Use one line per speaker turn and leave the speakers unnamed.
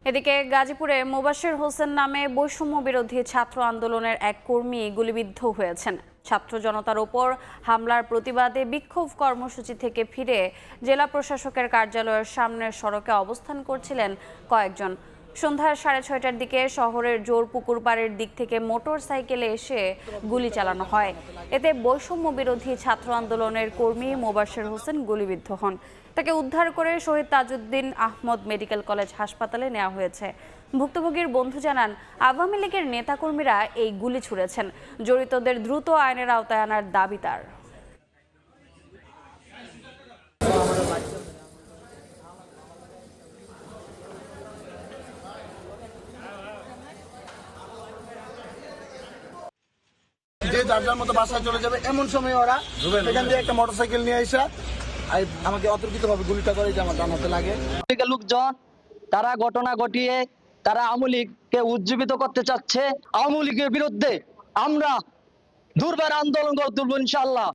এদিকে গাজীপুরে মোবাশ্বের হোসেন নামে বৈষম্য বিরোধী ছাত্র আন্দোলনের এক কর্মী গুলিবিদ্ধ হয়েছেন। ছাত্র জনতার ওপর হামলার প্রতিবাদে বিক্ষোভ কর্মসূচি থেকে ফিরে জেলা প্রশাসকের কার্যালয়ের সামনের সড়কে অবস্থান করছিলেন কয়েকজন। সন্ধ্যা 6:30টার দিকে শহরের জোরপুকুর পাড়ের দিক থেকে মোটর সাইকেলে এসে গুলি চালানো হয়। এতে বৈষম্য বিরোধী ছাত্র আন্দোলনের কর্মী মোবাশ্বের হোসেন গুলিবিদ্ধ হন। তাকে উদ্ধার করে শহীদ তাজউদ্দিন আহমদ মেডিকেল কলেজ হাসপাতালে নেওয়া হয়েছে। ভুক্তভোগীর বন্ধু জানান, আওয়ামী লীগের নেতাকর্মীরা এই গুলি ছুড়েছেন। জড়িতদের দ্রুত আইনের আওতায় আনার দাবি তার।
যে যার যার মতো বাসায় চলে যাবে এমন সময় ওরা এখান দিয়ে একটা মোটরসাইকেল নিয়ে এসে আমাকে অতর্কিতভাবে গুলিটা করে, যে আমার ডান হাতে লাগে।
লোকজন তারা ঘটনা ঘটিয়ে তারা আওয়ামী লীগকে উজ্জীবিত করতে চাচ্ছে। আওয়ামী লীগের বিরুদ্ধে আমরা দুর্বার আন্দোলন গড়ে তুলব ইনশাআল্লাহ।